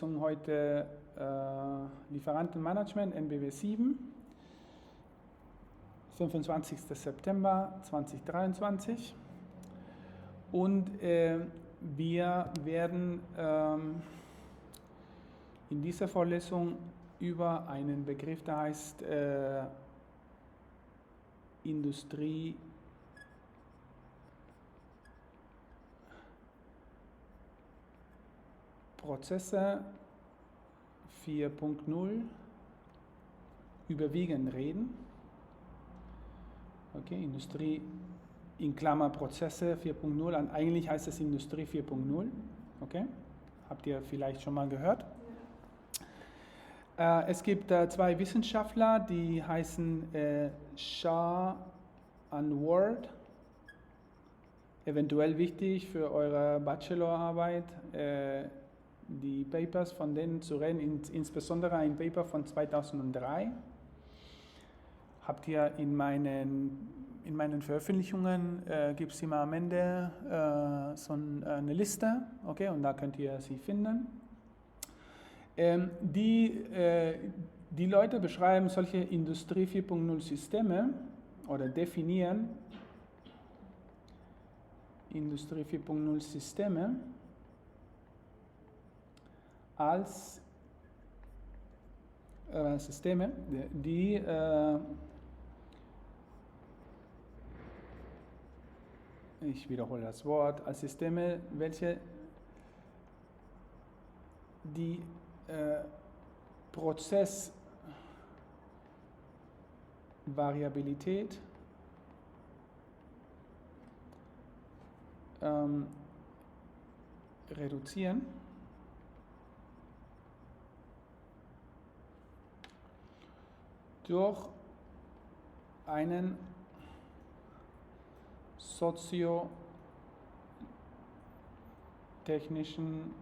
Heute Lieferantenmanagement NBW7, 25. September 2023, und wir werden in dieser Vorlesung über einen Begriff, der heißt Prozesse 4.0 überwiegend reden. Okay, Industrie in Klammer Prozesse 4.0, eigentlich heißt es Industrie 4.0. Okay, habt ihr vielleicht schon mal gehört? Es gibt zwei Wissenschaftler, die heißen Shah und Ward. Eventuell wichtig für eure Bachelorarbeit, die Papers von denen zu reden, insbesondere ein Paper von 2003. Habt ihr in meinen Veröffentlichungen, gibt es immer am Ende so eine Liste, okay, und da könnt ihr sie finden. Die Leute beschreiben solche Industrie 4.0 Systeme oder definieren Industrie 4.0 Systeme als Systeme, die ich wiederhole das Wort, als Systeme, welche die Prozessvariabilität reduzieren durch einen soziotechnischen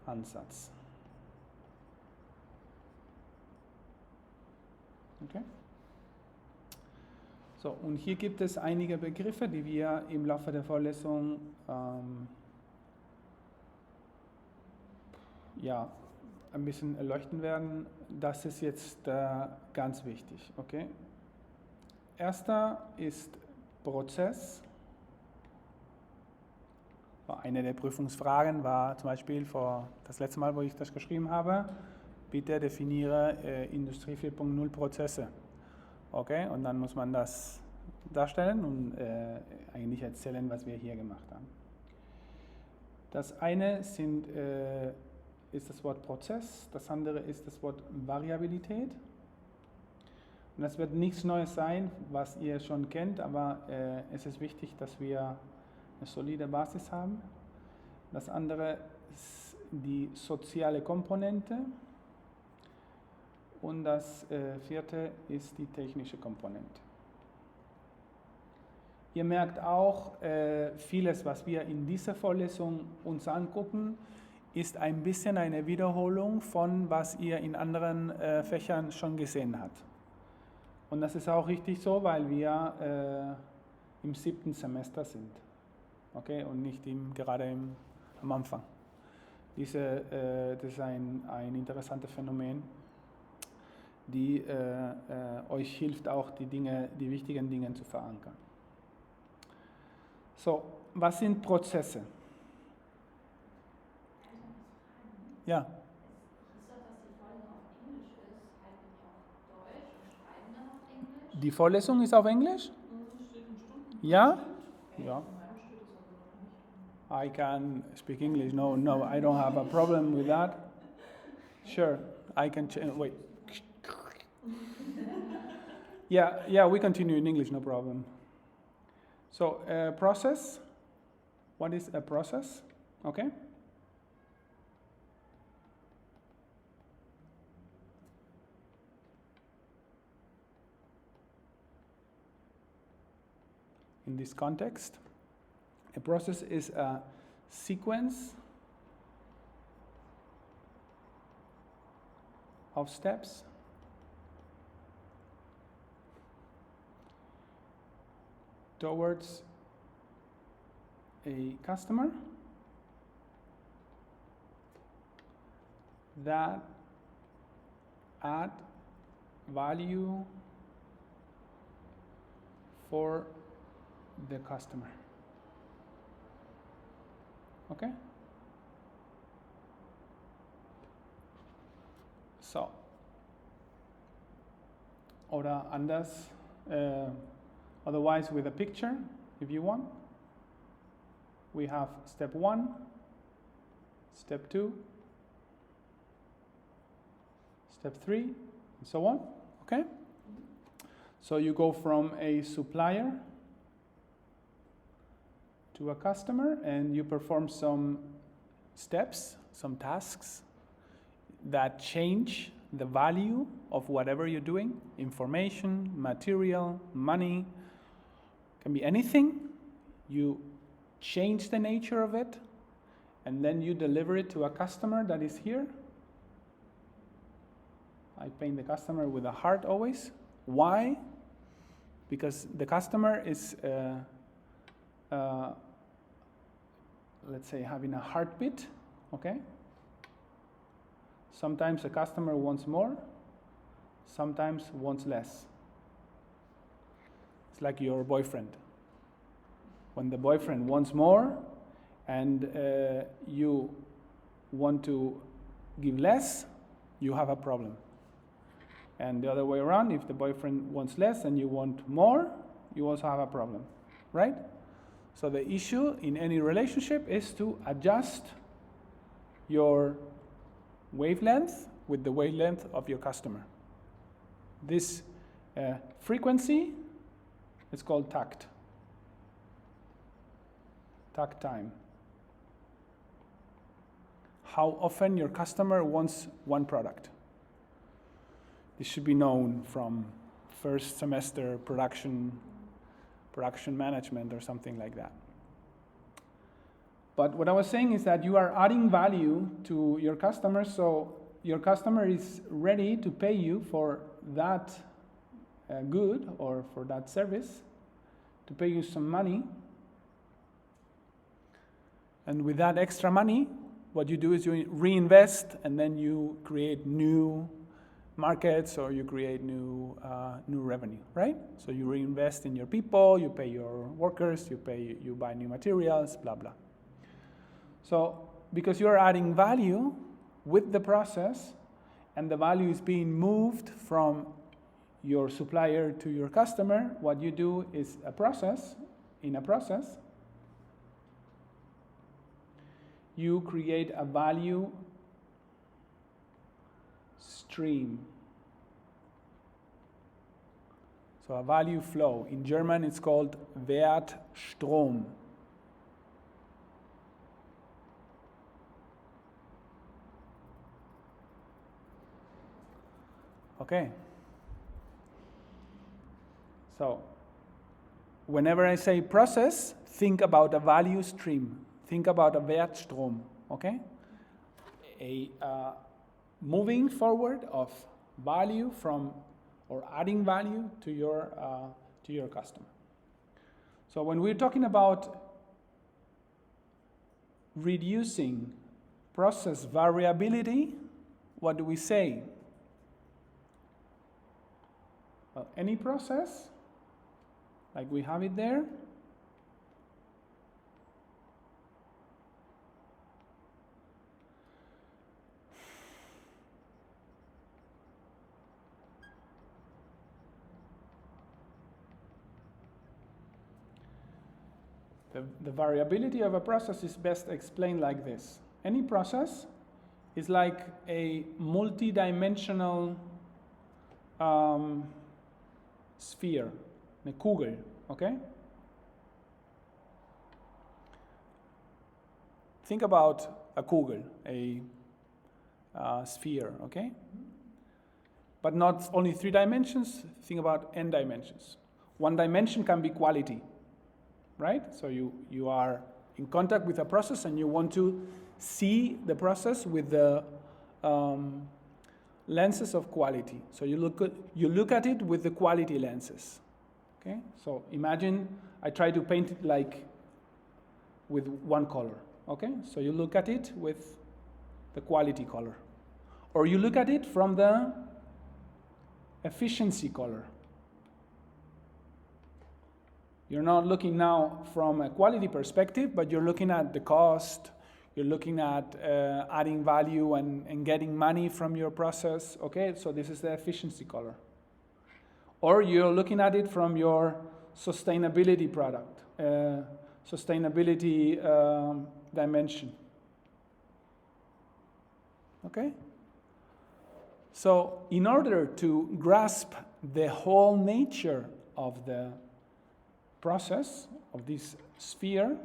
Ansatz. Okay? So, und hier gibt es einige Begriffe, die wir im Laufe der Vorlesung ein bisschen erleuchten werden. Das ist jetzt ganz wichtig. Okay? Erster ist Prozess. Eine der Prüfungsfragen war zum Beispiel das letzte Mal, wo ich das geschrieben habe, bitte definiere Industrie 4.0 Prozesse. Okay, und dann muss man das darstellen und eigentlich erzählen, was wir hier gemacht haben. Das eine ist das Wort Prozess, das andere ist das Wort Variabilität. Und das wird nichts Neues sein, was ihr schon kennt, aber es ist wichtig, dass wir eine solide Basis haben. Das andere ist die soziale Komponente. Und das vierte ist die technische Komponente. Ihr merkt auch, vieles, was wir in dieser Vorlesung uns angucken, ist ein bisschen eine Wiederholung von, was ihr in anderen Fächern schon gesehen habt. Und das ist auch richtig so, weil wir im 7. Semester sind. Okay? Und nicht gerade am Anfang. Das ist ein interessantes Phänomen, die euch hilft, auch die wichtigen Dinge zu verankern. So, was sind Prozesse? Ja. Ist doch, dass die Vorlesung auf Englisch ist, halten die auf Deutsch und schreiben dann auf Englisch? Die Vorlesung ist auf Englisch? Steht in Stunden. Ja? Okay. Ja. In meinem steht es aber noch nicht. I can speak English. No, I don't have a problem with that. Sure, I can change. Wait. Yeah, we continue in English, no problem. So, process. What is a process? Okay. In this context, a process is a sequence of steps towards a customer that add value for the customer. Okay? So, oder anders, otherwise with a picture, if you want. We have step 1, step 2, step 3, and so on, okay? So you go from a supplier to a customer and you perform some steps, some tasks that change the value of whatever you're doing, information, material, money, can be anything. You change the nature of it and then you deliver it to a customer that is here. I paint the customer with a heart always. Why? Because the customer is, let's say, having a heartbeat, okay? Sometimes a customer wants more, sometimes wants less. It's like your boyfriend. When the boyfriend wants more and you want to give less, you have a problem. And the other way around, if the boyfriend wants less and you want more, you also have a problem, right? So the issue in any relationship is to adjust your wavelength with the wavelength of your customer. This frequency is called tact. Tact time. How often your customer wants one product. This should be known from first semester production management or something like that. But what I was saying is that you are adding value to your customer, so your customer is ready to pay you for that good or for that service, to pay you some money. And with that extra money, what you do is you reinvest and then you create new markets or you create new revenue, right? So you reinvest in your people, you pay your workers, you buy new materials, blah, blah. So because you're adding value with the process and the value is being moved from your supplier to your customer, what you do is in a process, you create a value stream. So a value flow. In German it's called Wertstrom. Okay. So whenever I say process, think about a value stream. Think about a Wertstrom, okay? A moving forward of value from, or adding value to your customer. So when we're talking about reducing process variability, what do we say? Well, any process, like we have it there, the variability of a process is best explained like this. Any process is like a multi-dimensional sphere, eine Kugel, okay? Think about a Kugel, a sphere, okay? But not only 3 dimensions, think about n dimensions. 1 dimension can be quality, right? So you are in contact with a process and you want to see the process with the lenses of quality. So you look at it with the quality lenses. Okay? So imagine I try to paint it like with one color. Okay? So you look at it with the quality color. Or you look at it from the efficiency color. You're not looking now from a quality perspective, but you're looking at the cost, you're looking at adding value and getting money from your process, okay? So this is the efficiency color. Or you're looking at it from your sustainability product, sustainability dimension, okay? So in order to grasp the whole nature of the process, of this sphere,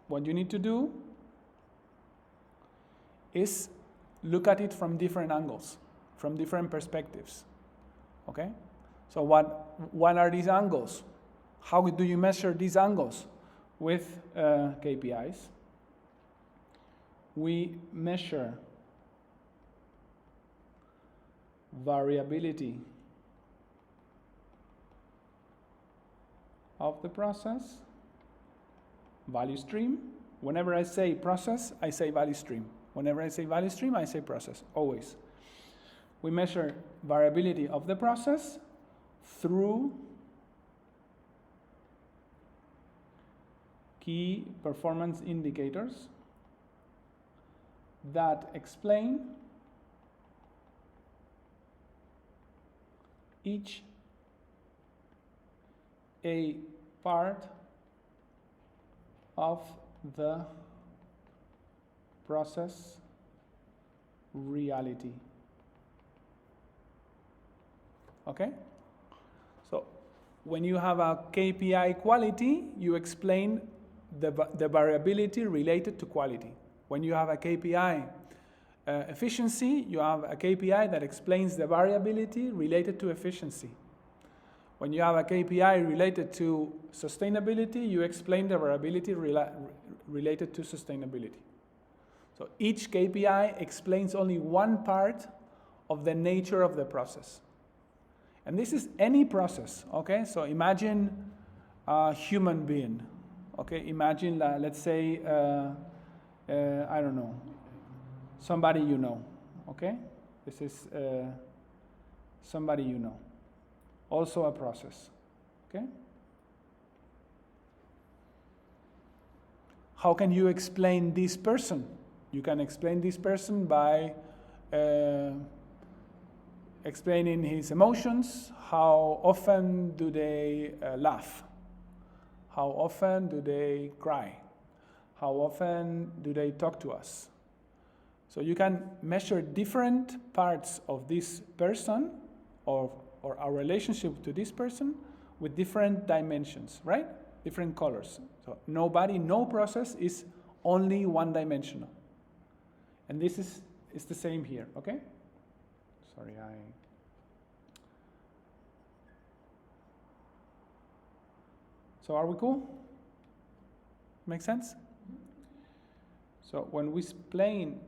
what you need to do is look at it from different angles, from different perspectives, okay? So what are these angles? How do you measure these angles? With KPIs. We measure variability of the process, value stream. Whenever I say process, I say value stream. Whenever I say value stream, I say process, always. We measure variability of the process through key performance indicators that explain each a part of the process reality. Okay? So when you have a KPI quality, you explain the variability related to quality. When you have a KPI efficiency, you have a KPI that explains the variability related to efficiency. When you have a KPI related to sustainability, you explain the variability related to sustainability. So each KPI explains only one part of the nature of the process. And this is any process, okay? So imagine a human being, okay? Imagine, let's say, I don't know, somebody you know, okay? This is somebody you know. Also a process, okay? How can you explain this person? You can explain this person by explaining his emotions. How often do they laugh? How often do they cry? How often do they talk to us? So you can measure different parts of this person or our relationship to this person with different dimensions, right? Different colors. So no process is only one-dimensional. And this is the same here, okay? Sorry, So are we cool? Make sense? So when we explain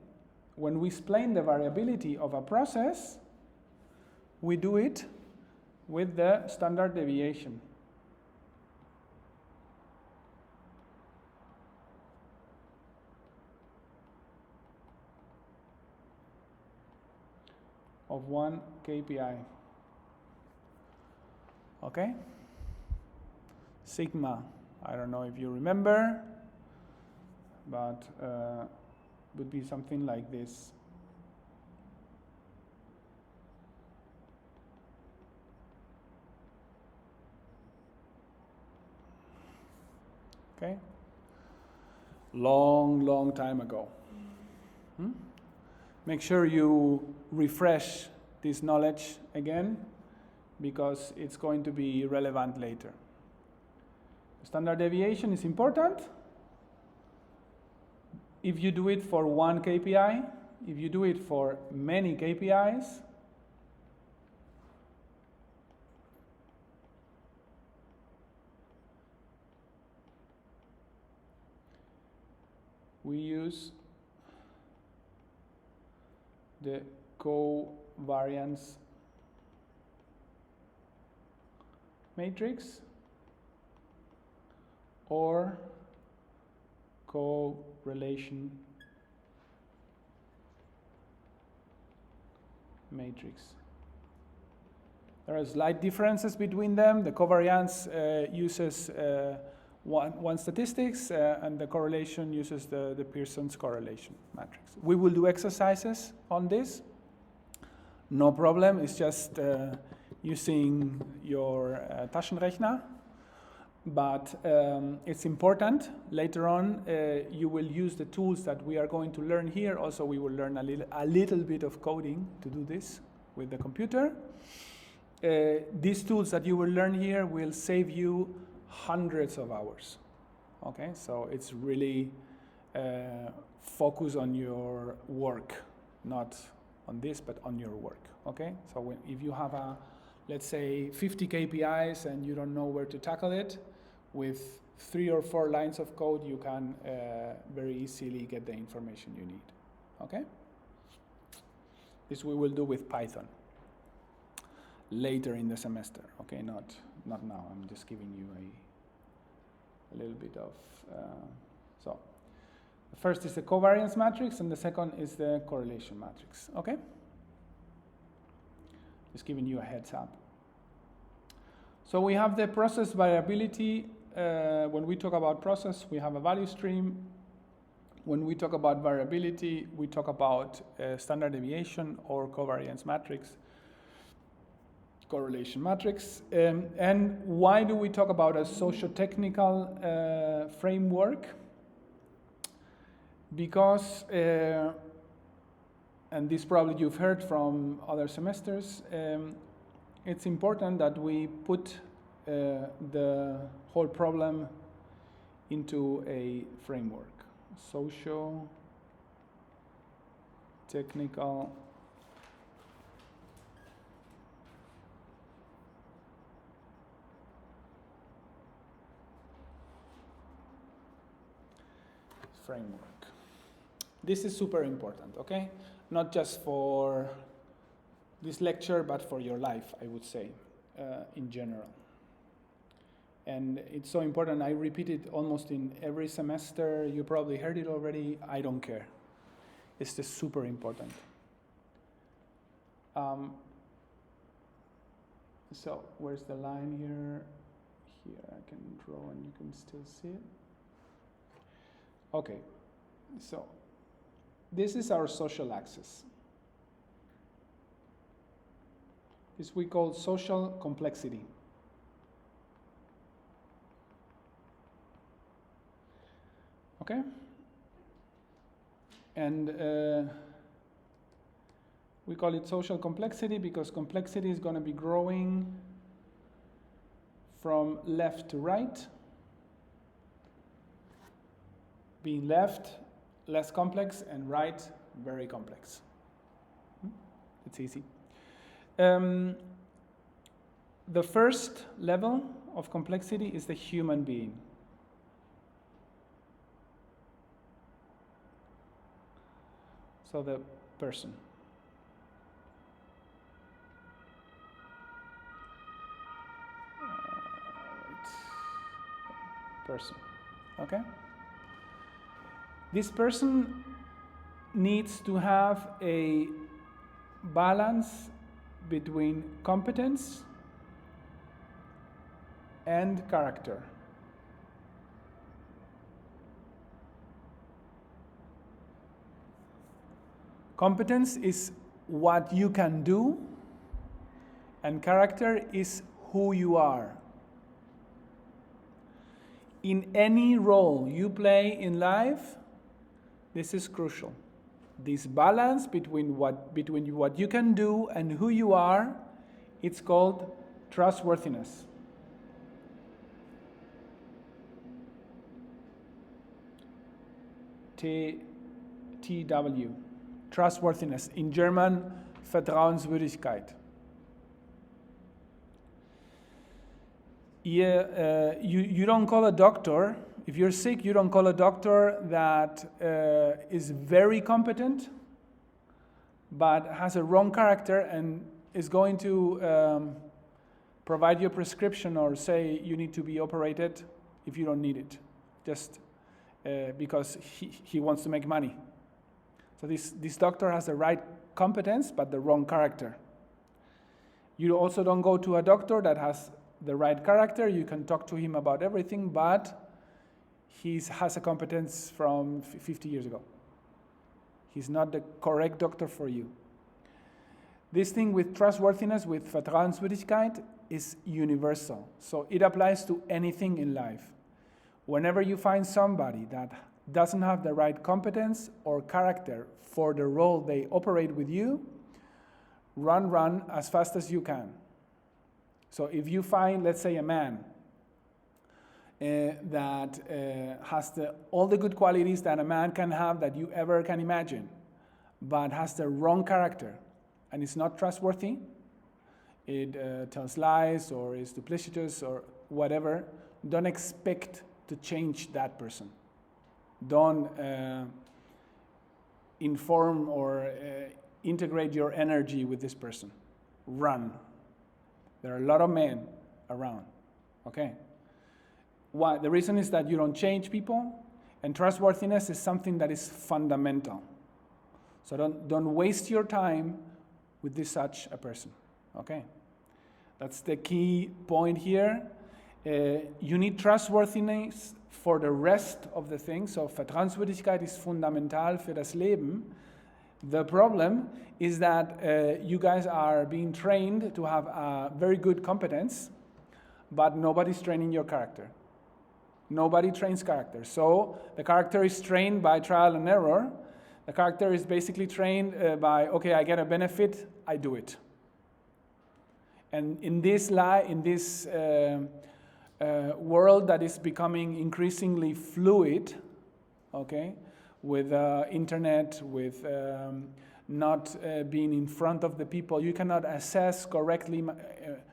the variability of a process, we do it with the standard deviation. Of one KPI. Okay? Sigma, I don't know if you remember, but would be something like this. Okay? Long time ago. Make sure you refresh this knowledge again, because it's going to be relevant later. Standard deviation is important. If you do it for one KPI, if you do it for many KPIs, we use the covariance matrix or correlation matrix. There are slight differences between them. The covariance uses one statistics, and the correlation uses the Pearson's correlation matrix. We will do exercises on this. No problem. It's just using your Taschenrechner. But it's important. Later on, you will use the tools that we are going to learn here. Also, we will learn a little bit of coding to do this with the computer. These tools that you will learn here will save you hundreds of hours. Okay, so it's really focus on your work, not on this, but on your work. Okay, so if you have let's say 50 KPIs and you don't know where to tackle it, with 3 or 4 lines of code, you can very easily get the information you need. Okay? This we will do with Python later in the semester. Okay, not now. I'm just giving you a little bit of. So, the first is the covariance matrix, and the second is the correlation matrix. Okay? Just giving you a heads up. So we have the process variability. When we talk about process, we have a value stream. When we talk about variability, we talk about standard deviation or covariance matrix, correlation matrix. And why do we talk about a socio-technical framework? Because, and this probably you've heard from other semesters, it's important that we put the whole problem into a framework. Socio-technical framework. This is super important, okay? Not just for this lecture, but for your life, I would say, in general. And it's so important. I repeat it almost in every semester. You probably heard it already. I don't care. It's just super important. So where's the line here? Here I can draw and you can still see it. Okay, so this is our social axis. This we call social complexity. Okay? And we call it social complexity because complexity is going to be growing from left to right. Being left, less complex, and right, very complex. It's easy. The first level of complexity is the human being. So the person. Person. Okay? This person needs to have a balance between competence and character. Competence is what you can do, and character is who you are. In any role you play in life, this is crucial. This balance between what you can do and who you are, it's called trustworthiness. TW. Trustworthiness. In German, Vertrauenswürdigkeit. You don't call a doctor, if you're sick, you don't call a doctor that is very competent, but has a wrong character and is going to provide you a prescription or say you need to be operated if you don't need it, just because he wants to make money. So this doctor has the right competence but the wrong character. You also don't go to a doctor that has the right character. You can talk to him about everything, but he has a competence from 50 years ago. He's not the correct doctor for you. This thing with trustworthiness, with Vertrauenswürdigkeit, is universal. So it applies to anything in life. Whenever you find somebody that doesn't have the right competence or character for the role they operate with you, run as fast as you can. So if you find, let's say, a man that has all the good qualities that a man can have that you ever can imagine, but has the wrong character and is not trustworthy, it tells lies or is duplicitous or whatever, don't expect to change that person. Don't inform or integrate your energy with this person. Run. There are a lot of men around, okay? Why? The reason is that you don't change people, and trustworthiness is something that is fundamental. So don't waste your time with such a person, okay? That's the key point here. You need trustworthiness for the rest of the things. So Vertrauenswürdigkeit ist fundamental für das Leben. The problem is that you guys are being trained to have a very good competence, but nobody's training your character. Nobody trains character. So the character is trained by trial and error. The character is basically trained by, okay, I get a benefit, I do it. And in this world that is becoming increasingly fluid, okay, with internet, with not being in front of the people, you cannot assess correctly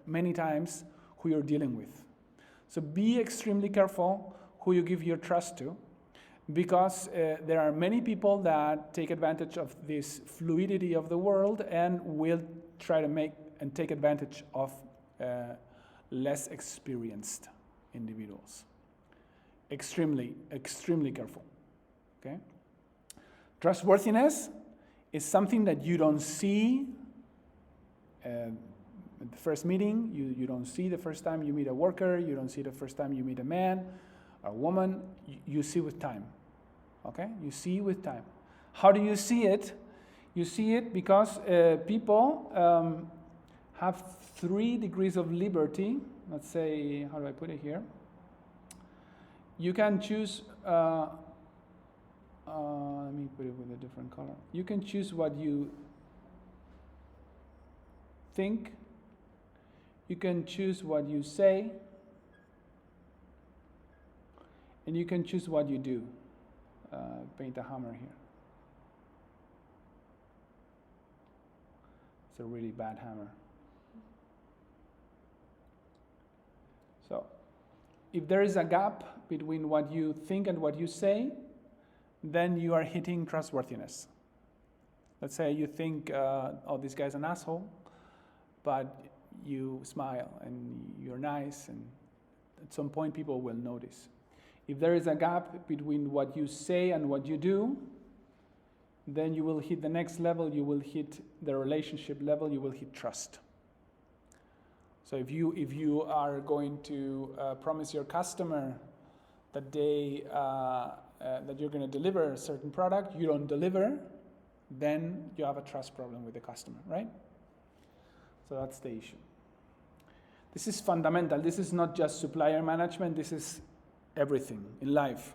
many times who you're dealing with. So be extremely careful who you give your trust to, because there are many people that take advantage of this fluidity of the world and will try to make and take advantage of less experienced individuals. Extremely, extremely careful, okay? Trustworthiness is something that you don't see at the first meeting. You don't see the first time you meet a worker. You don't see the first time you meet a man or a woman. You see with time, okay? You see with time. How do you see it? You see it because people have 3 degrees of liberty. Let's say, how do I put it here? You can choose, let me put it with a different color. You can choose what you think. You can choose what you say. And you can choose what you do. Paint a hammer here. It's a really bad hammer. So, if there is a gap between what you think and what you say, then you are hitting trustworthiness. Let's say you think, oh, this guy's an asshole, but you smile and you're nice, and at some point people will notice. If there is a gap between what you say and what you do, then you will hit the next level, you will hit the relationship level, you will hit trust. So if you are going to promise your customer that that you're going to deliver a certain product, you don't deliver, then you have a trust problem with the customer, right? So that's the issue. This is fundamental. This is not just supplier management. This is everything in life.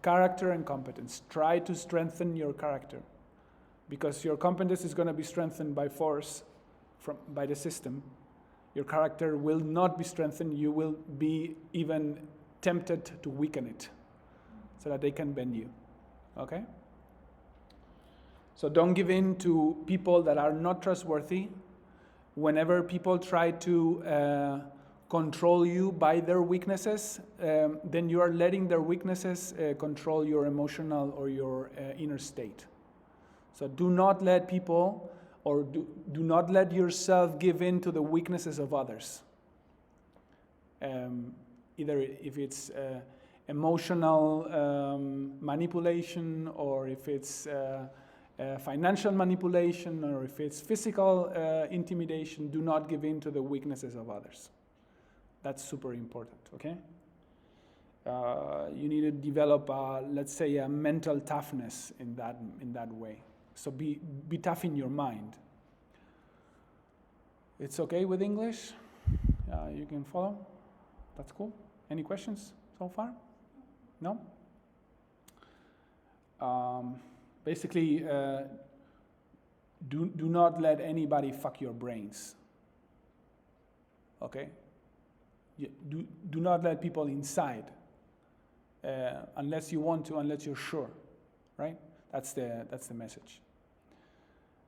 Character and competence. Try to strengthen your character, because your competence is going to be strengthened by force by the system. Your character will not be strengthened. You will be even tempted to weaken it so that they can bend you. Okay? So don't give in to people that are not trustworthy. Whenever people try to control you by their weaknesses, then you are letting their weaknesses control your emotional or your inner state. So do not let people, or do not let yourself give in to the weaknesses of others. Either if it's emotional manipulation, or if it's financial manipulation or if it's physical intimidation, do not give in to the weaknesses of others. That's super important, okay? You need to develop, let's say, a mental toughness in that way. So be tough in your mind. It's okay with English? You can follow? That's cool. Any questions so far? No? Basically, do not let anybody fuck your brains. Okay? Do not let people inside. Unless you want to, unless you're sure, right? That's the message.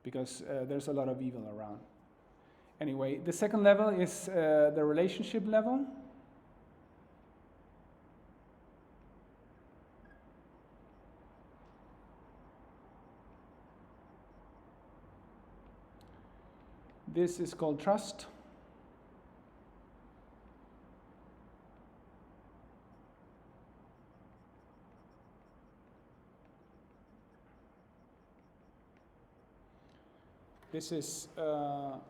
Because there's a lot of evil around. Anyway, the second level is the relationship level. This is called trust. This is the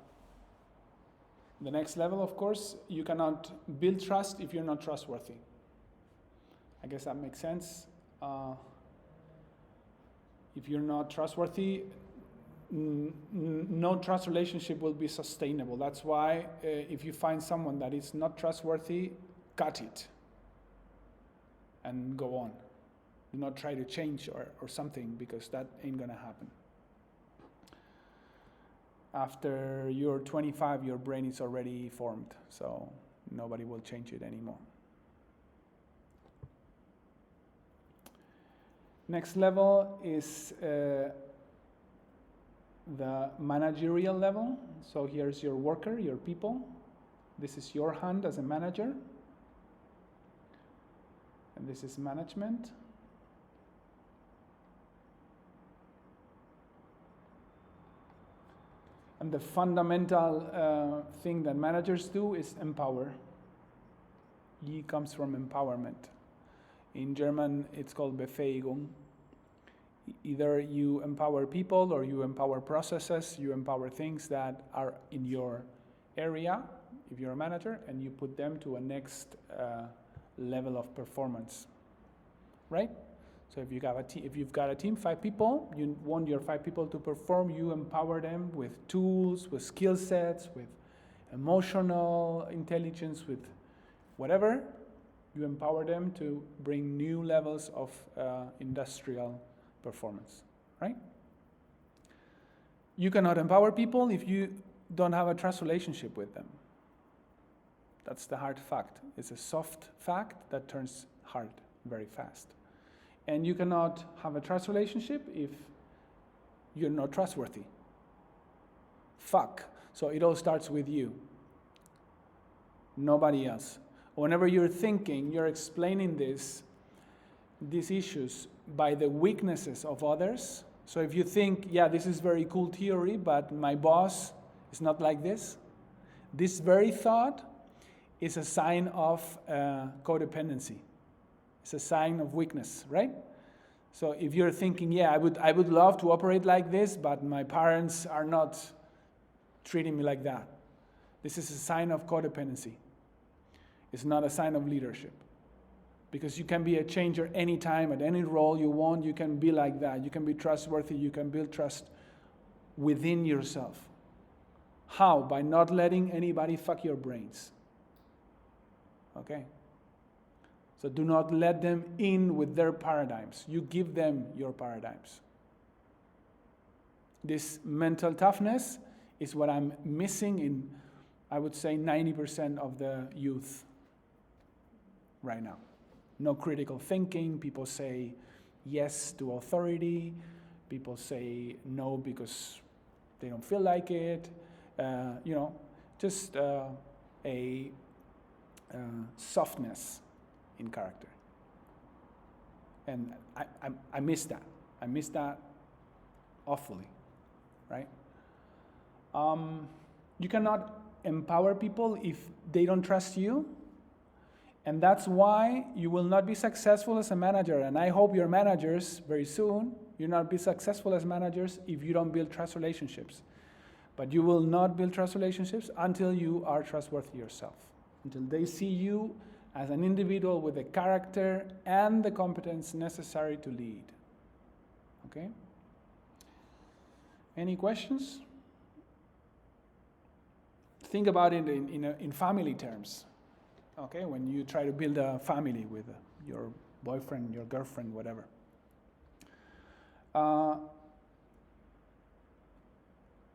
next level, of course. You cannot build trust if you're not trustworthy. I guess that makes sense. If you're not trustworthy, no trust relationship will be sustainable. That's why if you find someone that is not trustworthy, cut it and go on. Do not try to change or something, because that ain't gonna happen. After you're 25, your brain is already formed, so nobody will change it anymore. Next level is the managerial level. So here's your worker, your people. This is your hand as a manager. And this is management. And the fundamental thing that managers do is empower. E comes from empowerment. In German, it's called Befähigung. Either you empower people or you empower processes, you empower things that are in your area, if you're a manager, and you put them to a next level of performance, right? So if you've got a team, 5 people, you want your 5 people to perform, you empower them with tools, with skill sets, with emotional intelligence, with whatever. You empower them to bring new levels of industrial performance, right? You cannot empower people if you don't have a trust relationship with them. That's the hard fact. It's a soft fact that turns hard very fast. And you cannot have a trust relationship if you're not trustworthy. Fuck. So it all starts with you. Nobody else. Whenever you're thinking, you're explaining these issues by the weaknesses of others. So if you think, yeah, this is very cool theory, but my boss is not like this, this very thought is a sign of codependency. It's a sign of weakness, right? So if you're thinking, yeah, I would love to operate like this, but my parents are not treating me like that. This is a sign of codependency. It's not a sign of leadership. Because you can be a changer anytime, at any role you want, you can be like that. You can be trustworthy, you can build trust within yourself. How? By not letting anybody fuck your brains. Okay? So do not let them in with their paradigms. You give them your paradigms. This mental toughness is what I'm missing in, I would say, 90% of the youth right now. No critical thinking. People say yes to authority. People say no because they don't feel like it. Just a softness in character. And I miss that. I miss that awfully, right? You cannot empower people if they don't trust you. And that's why you will not be successful as a manager. And I hope your managers, very soon, You'll not be successful as managers if you don't build trust relationships. But you will not build trust relationships until you are trustworthy yourself, until they see you as an individual with the character and the competence necessary to lead. Okay? Any questions? Think about it in family terms. Okay, when you try to build a family with your boyfriend, your girlfriend, whatever.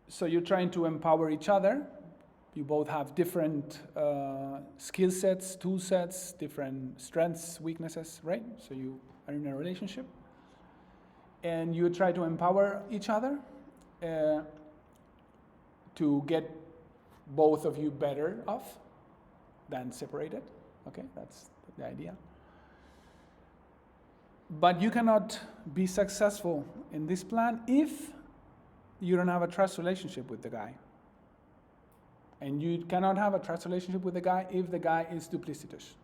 So you're trying to empower each other. You both have different skill sets, tool sets, different strengths, weaknesses, right? So you are in a relationship. And you try to empower each other to get both of you better off than separated. Okay, that's the idea. But you cannot be successful in this plan if you don't have a trust relationship with the guy. And you cannot have a trust relationship with the guy if the guy is duplicitous.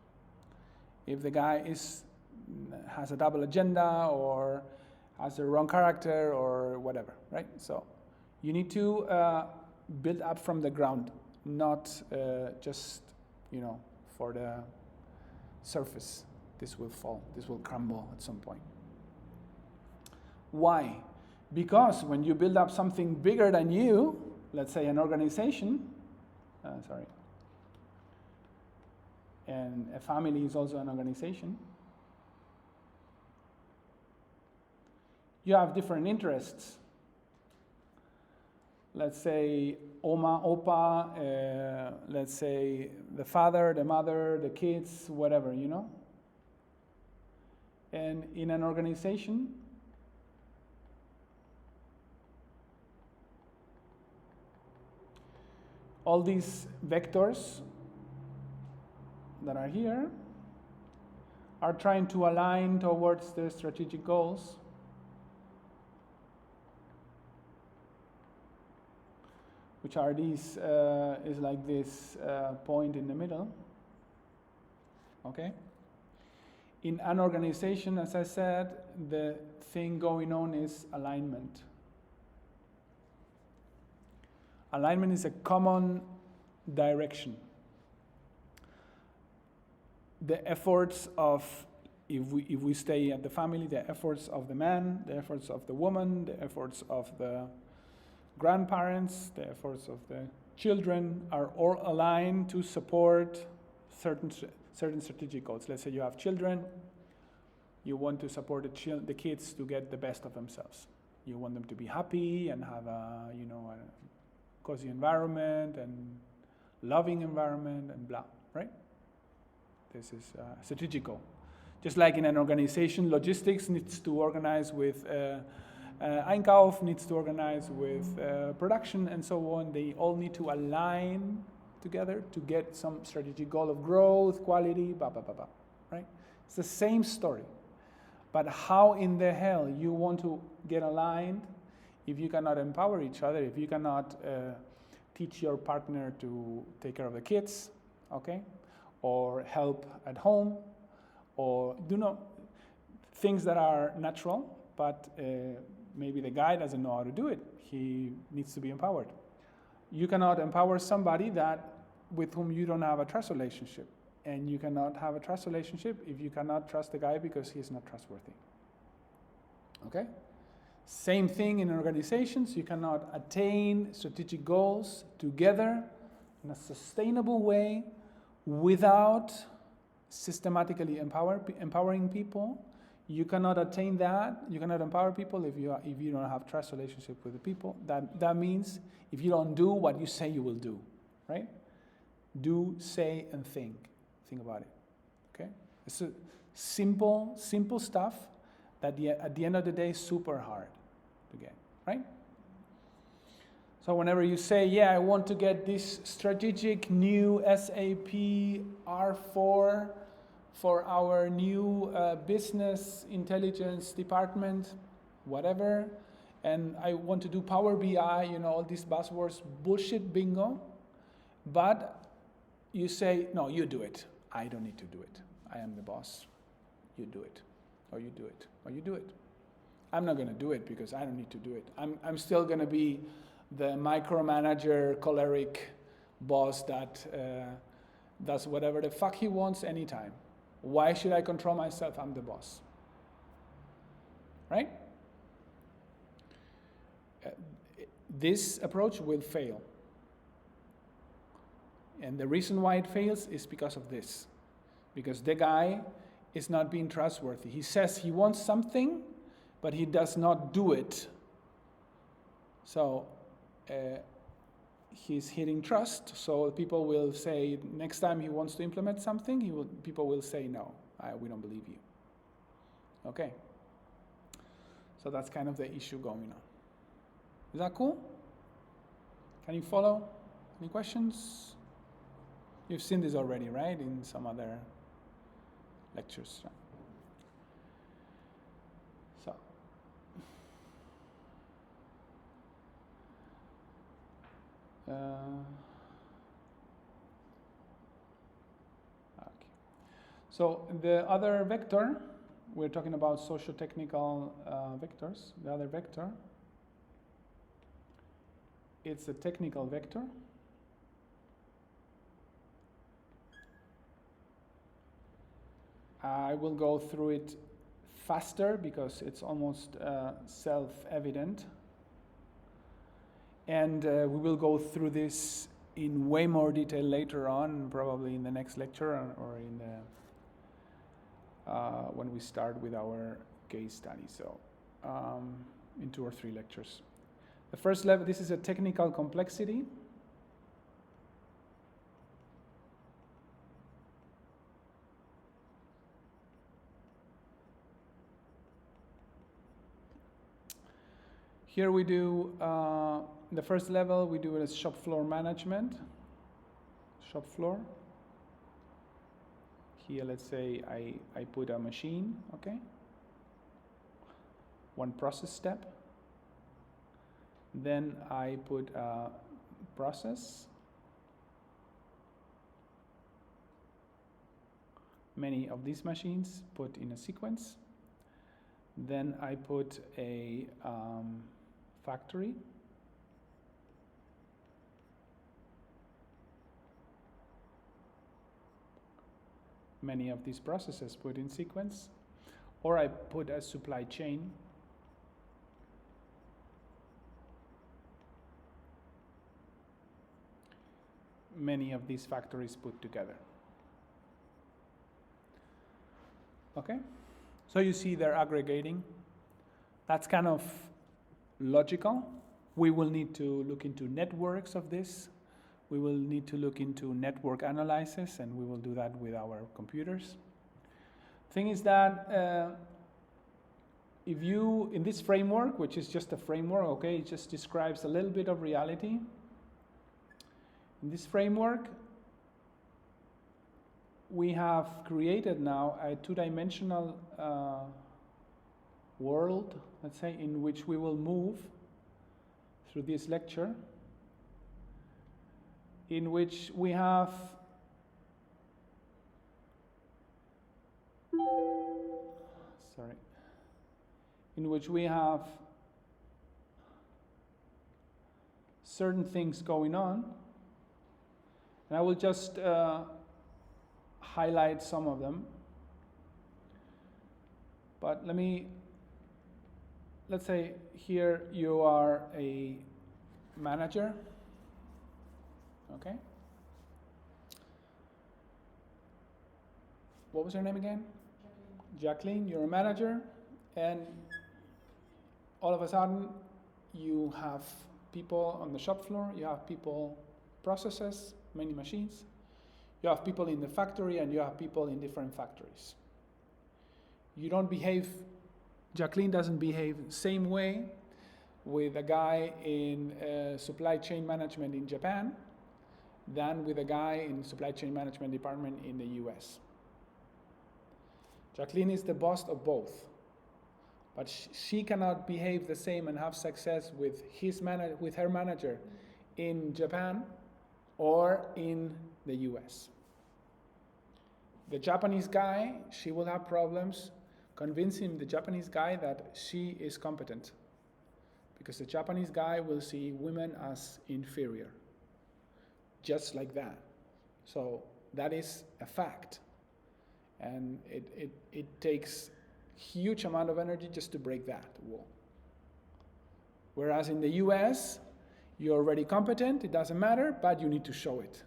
If the guy has a double agenda or has the wrong character or whatever, right? So you need to build up from the ground, not just, for the surface. This will fall, this will crumble at some point. Why? Because when you build up something bigger than you, let's say an organization, and a family is also an organization, you have different interests. Let's say Oma, Opa, let's say the father, the mother, the kids, whatever, And in an organization, all these vectors that are here are trying to align towards the strategic goals. Which are these, is like this point in the middle, okay? In an organization, as I said, the thing going on is alignment. Alignment is a common direction. The efforts of, if we stay at the family, the efforts of the man, the efforts of the woman, the efforts of the grandparents, the efforts of the children are all aligned to support certain strategic goals. Let's say you have children, you want to support the kids to get the best of themselves. You want them to be happy and have a cozy environment and loving environment and blah, right? This is a strategic goal. Just like in an organization, logistics needs to organize with Einkauf needs to organize with production and so on. They all need to align together to get some strategic goal of growth, quality, blah, blah, blah, blah, right? It's the same story. But how in the hell you want to get aligned if you cannot empower each other, if you cannot teach your partner to take care of the kids, okay? Or help at home, or things that are natural, but maybe the guy doesn't know how to do it. He needs to be empowered. You cannot empower somebody with whom you don't have a trust relationship. And you cannot have a trust relationship if you cannot trust the guy because he's not trustworthy. Okay? Same thing in organizations. You cannot attain strategic goals together in a sustainable way without systematically empowering people. You cannot attain that. You cannot empower people if you don't have trust relationship with the people. That means if you don't do what you say you will do, right? Do, say, and think. Think about it. Okay? It's a simple stuff that at the end of the day is super hard to get, right? So whenever you say, yeah, I want to get this strategic new SAP R4 for our new business intelligence department, whatever, and I want to do Power BI, all these buzzwords, bullshit bingo, but you say, no, you do it. I don't need to do it. I am the boss. You do it, or you do it, or you do it. I'm not going to do it because I don't need to do it. I'm still going to be the micromanager, choleric boss that does whatever the fuck he wants anytime. Why should I control myself? I'm the boss. Right? This approach will fail. And the reason why it fails is because of this. Because the guy is not being trustworthy. He says he wants something, but he does not do it. So he's hitting trust. So people will say next time he wants to implement something, people will say no, we don't believe you. Okay. So that's kind of the issue going on. Is that cool? Can you follow? Any questions? You've seen this already, right? In some other lectures. So. Okay. So the other vector, we're talking about socio-technical vectors. The other vector, it's a technical vector. I will go through it faster because it's almost self-evident. And we will go through this in way more detail later on, probably in the next lecture or in the when we start with our case study. So in 2 or 3 lectures. The first level, this is a technical complexity. Here we do, the first level, we do it as shop floor management. Shop floor. Here, let's say I put a machine, okay? One process step. Then I put a process. Many of these machines put in a sequence. Then I put a factory. Many of these processes put in sequence. Or I put a supply chain. Many of these factories put together. Okay? So you see they're aggregating. That's kind of logical. We will need to look into networks of this. We will need to look into network analysis, and we will do that with our computers. Thing is that if you, in this framework, which is just a framework, okay, it just describes a little bit of reality. In this framework, we have created now a 2-dimensional world, let's say, in which we will move through this lecture, in which we have certain things going on, and I will just highlight some of them. But let's say here you are a manager, okay? What was her name again? Jacqueline, you're a manager, and all of a sudden you have people on the shop floor, you have people, processes, many machines, you have people in the factory, and you have people in different factories. You don't behave, Jacqueline doesn't behave the same way with a guy in supply chain management in Japan than with a guy in supply chain management department in the US. Jacqueline is the boss of both, but she cannot behave the same and have success with her manager in Japan or in the US. The Japanese guy, she will have problems convincing the Japanese guy that she is competent. Because the Japanese guy will see women as inferior. Just like that. So that is a fact. And it takes huge amount of energy just to break that wall. Whereas in the US, you're already competent, it doesn't matter, but you need to show it.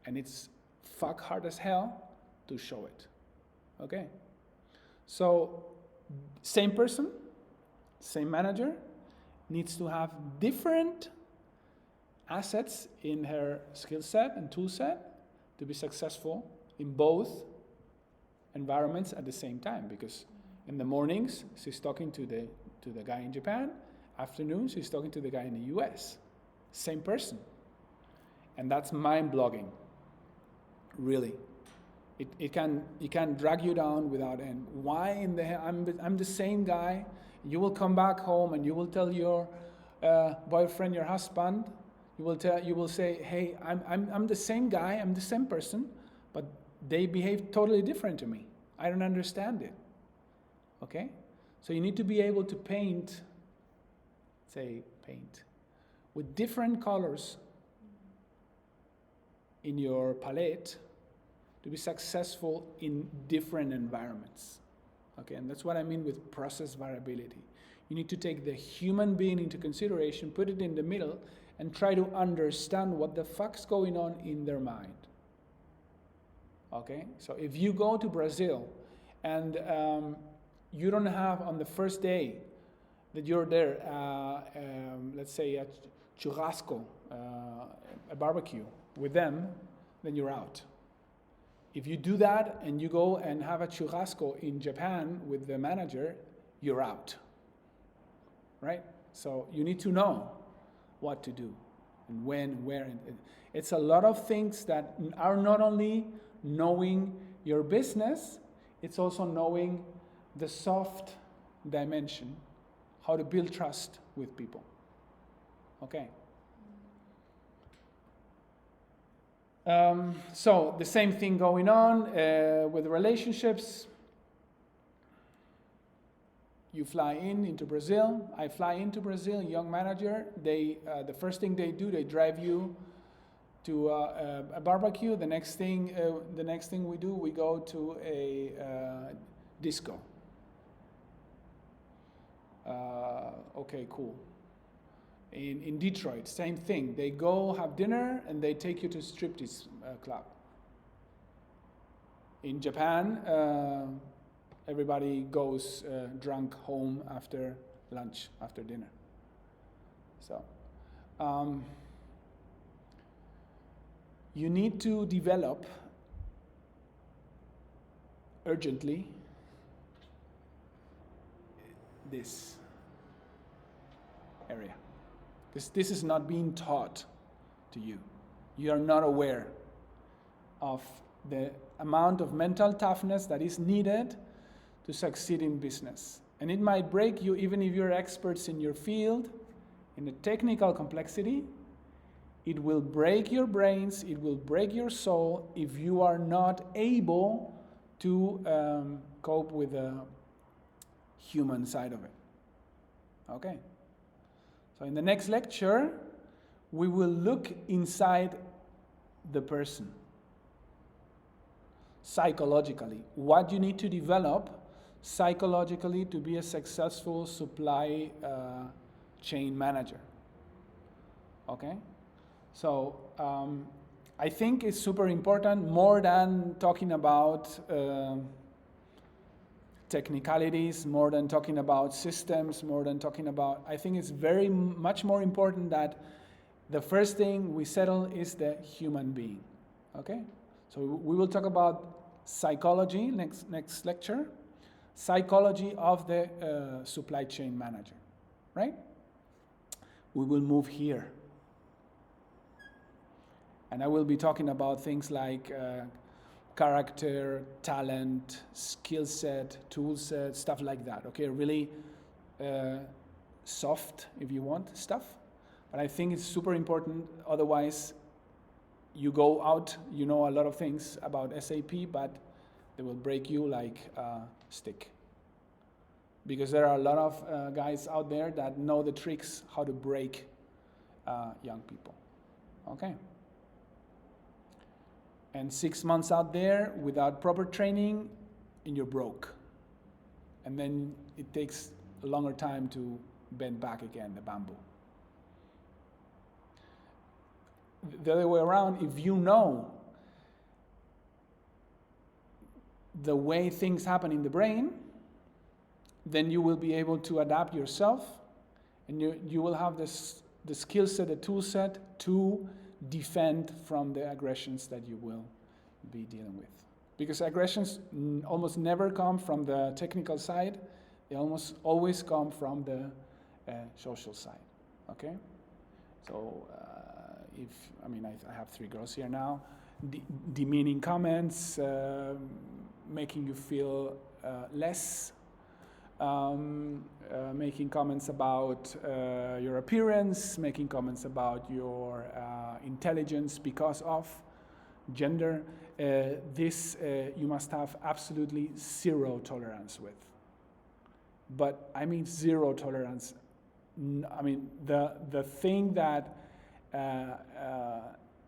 And it's fuck hard as hell to show it. Okay? So, same person, same manager, needs to have different assets in her skill set and tool set to be successful in both environments at the same time. Because in the mornings, she's talking to the guy in Japan. Afternoon, she's talking to the guy in the US. Same person. And that's mind-blogging. Really. It can drag you down without end. Why in the hell? I'm the same guy. You will come back home and you will tell your boyfriend, your husband, you will say, hey, I'm the same guy, I'm the same person, but they behave totally different to me. I don't understand it. Okay? So you need to be able to paint with different colors in your palette to be successful in different environments. Okay, and that's what I mean with process variability. You need to take the human being into consideration, put it in the middle, and try to understand what the fuck's going on in their mind. Okay, so if you go to Brazil and you don't have on the first day that you're there, let's say a churrasco, a barbecue with them, then you're out. If you do that and you go and have a churrasco in Japan with the manager, you're out. Right? So you need to know what to do and when, where. And it's a lot of things that are not only knowing your business, it's also knowing the soft dimension, how to build trust with people. Okay. So the same thing going on with relationships. You fly into Brazil. I fly into Brazil, young manager. They the first thing they do, they drive you to a barbecue. The next thing we do, we go to a disco. Okay, cool. In Detroit, same thing. They go have dinner and they take you to a striptease club. In Japan, everybody goes drunk home after lunch, after dinner. So, you need to develop urgently this area. This is not being taught to you. You are not aware of the amount of mental toughness that is needed to succeed in business. And it might break you even if you're experts in your field, in the technical complexity. It will break your brains, it will break your soul if you are not able to cope with the human side of it. Okay. So in the next lecture, we will look inside the person. Psychologically. What you need to develop psychologically to be a successful supply chain manager. Okay? So I think it's super important, more than talking about technicalities, more than talking about systems, more than talking about, I think it's very much more important that the first thing we settle is the human being. Okay? So we will talk about psychology next lecture. Psychology of the supply chain manager. Right? We will move here. And I will be talking about things like character, talent, skill set, tool set, stuff like that. Okay, really soft, if you want, stuff. But I think it's super important. Otherwise, you go out, you know a lot of things about SAP, but they will break you like a stick. because there are a lot of guys out there that know the tricks how to break young people. Okay. And 6 months out there without proper training, and you're broke. And then it takes a longer time to bend back again the bamboo. The other way around, if you know the way things happen in the brain, then you will be able to adapt yourself, and you will have the skill set, the tool set to defend from the aggressions that you will be dealing with. Because aggressions almost never come from the technical side, they almost always come from the social side, okay? So I have 3 girls here now, demeaning comments, making you feel less, making comments about your appearance, making comments about your intelligence because of gender. This you must have absolutely 0 tolerance with. But I mean 0 tolerance. I mean the thing that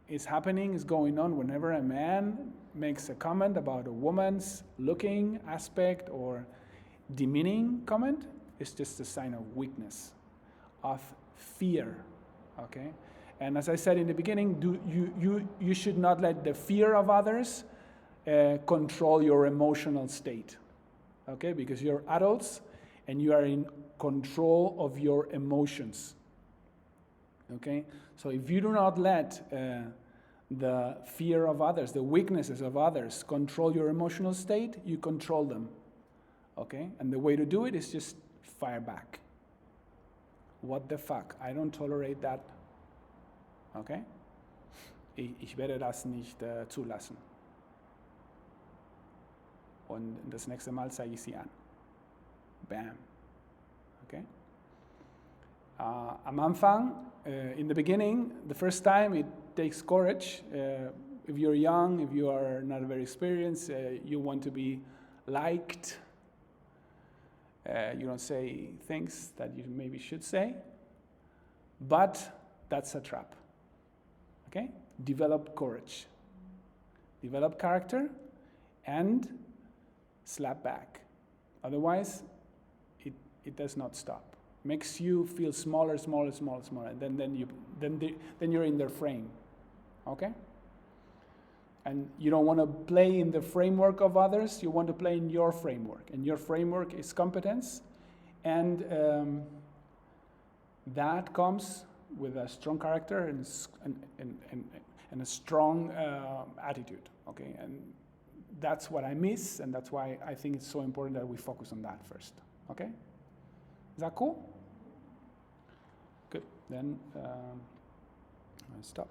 is happening, is going on whenever a man makes a comment about a woman's looking aspect or demeaning comment, is just a sign of weakness, of fear, okay? And as I said in the beginning, you should not let the fear of others control your emotional state, okay? Because you're adults and you are in control of your emotions, okay? So if you do not let the fear of others, the weaknesses of others control your emotional state, you control them, okay? And the way to do it is just fire back. What the fuck? I don't tolerate that. Okay? Ich werde das nicht zulassen. Und das nächste Mal zeige ich sie an. Bam. Okay? Am Anfang, in the beginning, the first time, it takes courage. If you're young, if you are not very experienced, you want to be liked. You don't say things that you maybe should say. But that's a trap. Okay? Develop courage. Develop character and slap back. Otherwise, it does not stop. Makes you feel smaller, and then you're in their frame. Okay? And you don't want to play in the framework of others, you want to play in your framework. And your framework is competence, and that comes with a strong character and a strong attitude, okay? And that's what I miss, and that's why I think it's so important that we focus on that first, okay? Is that cool? Good, then I stop.